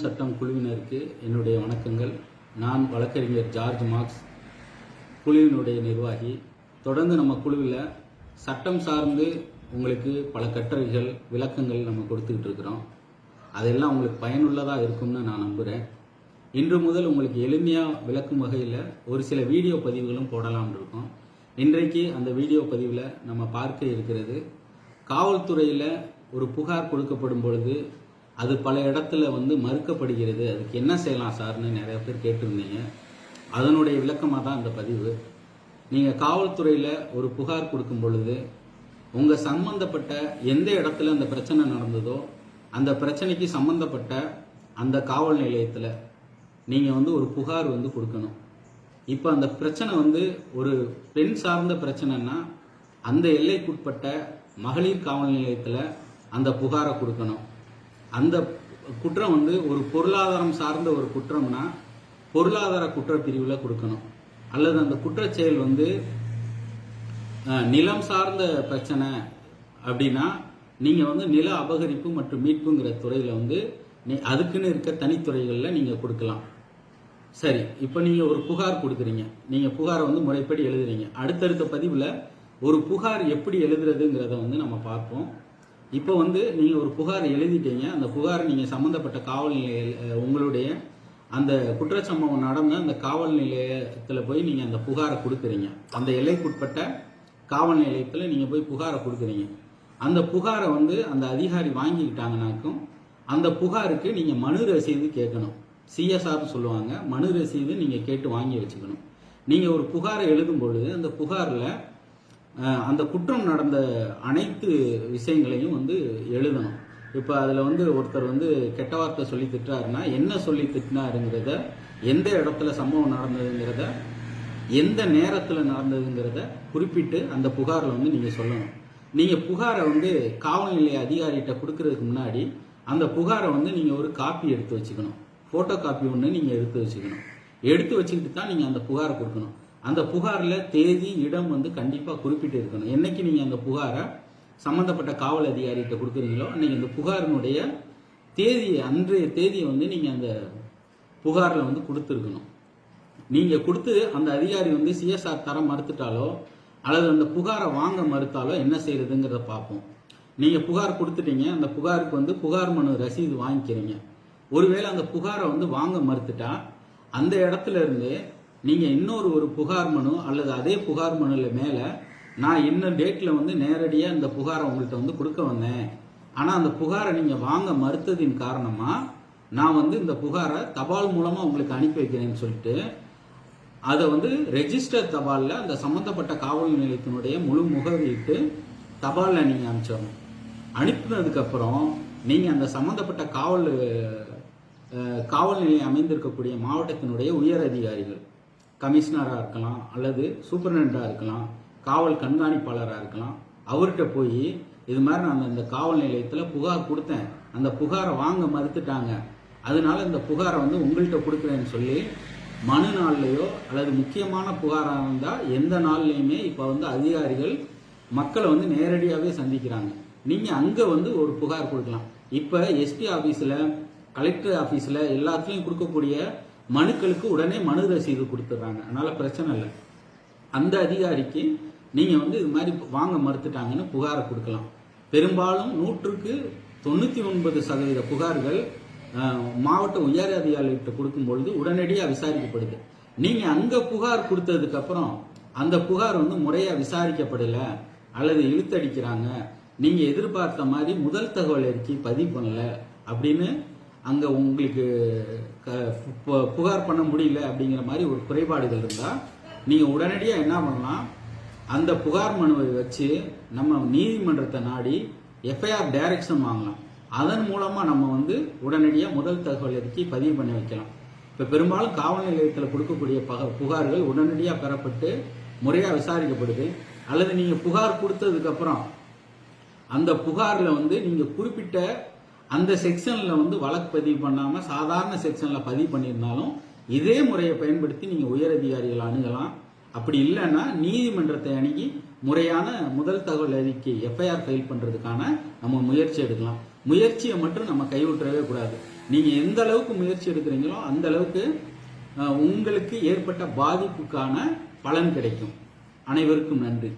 சட்டம் குழுவினருக்கு என்னுடைய வணக்கங்கள். நான் வழக்கறிஞர் ஜார்ஜ் மார்க்ஸ், குழுவினுடைய நிர்வாகி. தொடர்ந்து நம்ம குழுவில் சட்டம் சார்ந்து உங்களுக்கு பல கட்டுரைகள் விளக்கங்கள் நம்ம கொடுத்துக்கிட்டு இருக்கிறோம். அதெல்லாம் உங்களுக்கு பயனுள்ளதாக இருக்கும்னு நான் நம்புகிறேன். இன்று முதல் உங்களுக்கு எளிமையாக விளக்கும் வகையில் ஒரு சில வீடியோ பதிவுகளும் போடலாம்னு இருக்கோம். இன்றைக்கு அந்த வீடியோ பதிவில் நம்ம பார்க்க இருக்கிறது, காவல்துறையில் ஒரு புகார் கொடுக்கப்படும் பொழுது அது பல இடத்துல மறுக்கப்படுகிறது, அதுக்கு என்ன செய்யலாம் சார்னு நிறைய பேர் கேட்டிருந்தீங்க. அதனுடைய விளக்கமாக தான் அந்த பதிவு. நீங்கள் காவல்துறையில் ஒரு புகார் கொடுக்கும் பொழுது உங்கள் சம்பந்தப்பட்ட எந்த இடத்துல அந்த பிரச்சனை நடந்ததோ அந்த பிரச்சனைக்கு சம்பந்தப்பட்ட அந்த காவல் நிலையத்தில் நீங்கள் ஒரு புகார் கொடுக்கணும். இப்போ அந்த பிரச்சனை ஒரு பெண் சார்ந்த பிரச்சனைன்னா அந்த எல்லைக்குட்பட்ட மகளிர் காவல் நிலையத்தில் அந்த புகாரை கொடுக்கணும். அந்த குற்றம் ஒரு பொருளாதாரம் சார்ந்த ஒரு குற்றம்னா பொருளாதார குற்றப்பிரிவில் கொடுக்கணும். அல்லது அந்த குற்றச்செயல் நிலம் சார்ந்த பிரச்சனை அப்படின்னா நீங்கள் நில அபகரிப்பு மற்றும் மீட்புங்கிற துறையில் அதுக்குன்னு இருக்க தனித்துறைகளில் நீங்கள் கொடுக்கலாம். சரி, இப்போ நீங்கள் ஒரு புகார் கொடுக்குறீங்க, நீங்கள் புகாரை முறைப்படி எழுதுறீங்க. அடுத்தடுத்த பதிவில் ஒரு புகார் எப்படி எழுதுறதுங்கிறத நம்ம பார்ப்போம். இப்போ நீங்கள் ஒரு புகார் எழுதிட்டீங்க. அந்த புகார் நீங்கள் சம்மந்தப்பட்ட காவல் நிலைய உங்களுடைய அந்த குற்றச்சம்பவம் நடந்த அந்த காவல் நிலையத்தில் போய் நீங்கள் அந்த புகாரை கொடுக்குறீங்க. அந்த எல்லைக்குட்பட்ட காவல் நிலையத்தில் நீங்கள் போய் புகாரை கொடுக்குறீங்க. அந்த புகாரை அந்த அதிகாரி வாங்கிக்கிட்டாங்கனாக்கும் அந்த புகாருக்கு நீங்கள் மனு ரசீது கேட்கணும். சிஎஸ்ஆர்னு சொல்லுவாங்க. மனு ரசீது நீங்கள் கேட்டு வாங்கி வச்சுக்கணும். நீங்கள் ஒரு புகாரை எழுதும் பொழுது அந்த புகாரில் அந்த குற்றம் நடந்த அனைத்து விஷயங்களையும் எழுதணும். இப்போ அதில் ஒருத்தர் கெட்ட வார்த்தை சொல்லி திட்டாருன்னா என்ன சொல்லி திட்டினாருங்கிறத, எந்த இடத்துல சம்பவம் நடந்ததுங்கிறத, எந்த நேரத்தில் நடந்ததுங்கிறத குறிப்பிட்டு அந்த புகாரில் நீங்கள் சொல்லணும். நீங்கள் புகாரை காவல் நிலைய அதிகாரிகிட்ட கொடுக்கறதுக்கு முன்னாடி அந்த புகாரை நீங்கள் ஒரு காப்பி எடுத்து வச்சுக்கணும். ஃபோட்டோ காப்பி ஒன்று நீங்கள் எடுத்து வச்சுக்கணும். எடுத்து வச்சுக்கிட்டு தான் நீங்கள் அந்த புகாரை கொடுக்கணும். அந்த புகாரில் தேதி இடம் கண்டிப்பாக குறிப்பிட்டு இருக்கணும். என்னைக்கு நீங்கள் அந்த புகாரை சம்மந்தப்பட்ட காவல் அதிகாரிகிட்ட கொடுக்குறீங்களோ அன்னைக்கு அந்த புகாரினுடைய தேதியை, அன்றைய தேதியை நீங்கள் அந்த புகாரில் கொடுத்துருக்கணும். நீங்கள் கொடுத்து அந்த அதிகாரி சிஎஸ்ஆர் தர மறுத்துட்டாலோ அல்லது அந்த புகாரை வாங்க மறுத்தாலோ என்ன செய்யறதுங்கிறத பார்ப்போம். நீங்கள் புகார் கொடுத்துட்டீங்க, அந்த புகாருக்கு புகார் மனு ரசீது வாங்கிக்கிறீங்க. ஒருவேளை அந்த புகாரை வாங்க மறுத்துட்டா அந்த இடத்துல இருந்து நீங்கள் இன்னொரு ஒரு புகார் மனு அல்லது அதே புகார் மனுவில் மேலே நான் இன்னும் டேட்டில் நேரடியாக இந்த புகாரை உங்கள்கிட்ட கொடுக்க வந்தேன், ஆனால் அந்த புகாரை நீங்கள் வாங்க மறுத்ததின் காரணமாக நான் இந்த புகாரை தபால் மூலமாக உங்களுக்கு அனுப்பி வைக்கிறேன்னு சொல்லிட்டு அதை ரெஜிஸ்டர் தபாலில் அந்த சம்மந்தப்பட்ட காவல் நிலையத்தினுடைய முழு முகவரிட்டு தபாலில் நீங்கள் அனுப்பிச்சிடணும். அனுப்பினதுக்கப்புறம் நீங்கள் அந்த சம்மந்தப்பட்ட காவல் நிலையம் அமைந்திருக்கக்கூடிய மாவட்டத்தினுடைய உயர் அதிகாரிகள், கமிஷனராக இருக்கலாம் அல்லது சூப்பரண்டாக இருக்கலாம், காவல் கண்காணிப்பாளராக இருக்கலாம், அவர்கிட்ட போய் இது மாதிரி நான் இந்த காவல் நிலையத்தில் புகார் கொடுத்தேன், அந்த புகாரை வாங்க மறுத்துட்டாங்க, அதனால இந்த புகாரை உங்கள்கிட்ட கொடுக்குறேன்னு சொல்லி மனு நாள்லையோ அல்லது முக்கியமான புகாராக இருந்தால் எந்த நாள்லையுமே இப்போ அதிகாரிகள் மக்களை நேரடியாகவே சந்திக்கிறாங்க. நீங்கள் அங்கே ஒரு புகார் கொடுக்கலாம். இப்போ எஸ்பி ஆஃபீஸில், கலெக்டர் ஆஃபீஸில் எல்லாத்துலேயும் கொடுக்கக்கூடிய மனுக்களுக்கு உடனே மனு ரசீது கொடுத்துட்றாங்க. அதனால் பிரச்சனை இல்லை. அந்த அதிகாரிக்கு நீங்கள் இது மாதிரி வாங்க மறுத்துட்டாங்கன்னு புகாரை கொடுக்கலாம். பெரும்பாலும் 99% புகார்கள் மாவட்ட உயர் அதிகாரிகிட்ட கொடுக்கும் பொழுது உடனடியாக விசாரிக்கப்படுது. நீங்கள் அங்கே புகார் கொடுத்ததுக்கப்புறம் அந்த புகார் முறையாக விசாரிக்கப்படலை அல்லது இழுத்தடிக்கிறாங்க, நீங்கள் எதிர்பார்த்த மாதிரி முதல் தகவல் அறிக்கை பதிவு பண்ணலை அப்படின்னு அங்கே உங்களுக்கு புகார் பண்ண முடியல அப்படிங்கிற மாதிரி ஒரு குறைபாடுகள் இருந்தால் நீங்கள் உடனடியாக என்ன பண்ணலாம், அந்த புகார் மனுவை வச்சு நம்ம நீதிமன்றத்தை நாடி எஃப்ஐஆர் டைரக்ஷன் வாங்கலாம். அதன் மூலமாக நம்ம உடனடியாக முதல் தகவல் அறிக்கை பதிவு பண்ணி வைக்கலாம். இப்போ பெரும்பாலும் காவல் நிலையத்தில் கொடுக்கக்கூடிய புகார்கள் உடனடியாக பெறப்பட்டு முறையாக விசாரிக்கப்படுது. அல்லது நீங்கள் புகார் கொடுத்ததுக்கப்புறம் அந்த புகாரில் நீங்கள் குறிப்பிட்ட அந்த செக்ஷனில் வழக்கு பதிவு பண்ணாமல் சாதாரண செக்ஷனில் பதிவு பண்ணியிருந்தாலும் இதே முறையை பயன்படுத்தி நீங்கள் உயர் அதிகாரிகளை அணுகலாம். அப்படி இல்லைன்னா நீதிமன்றத்தை அணுகி முறையான முதல் தகவல் அறிக்கை எஃப்ஐஆர் ஃபைல் பண்ணுறதுக்கான நம்ம முயற்சி எடுக்கலாம். முயற்சியை மட்டும் நம்ம கைவிட்டுறவே கூடாது. நீங்க எந்த அளவுக்கு முயற்சி எடுக்கிறீங்களோ அந்த அளவுக்கு உங்களுக்கு ஏற்பட்ட பாதிப்புக்கான பலன் கிடைக்கும். அனைவருக்கும் நன்றி.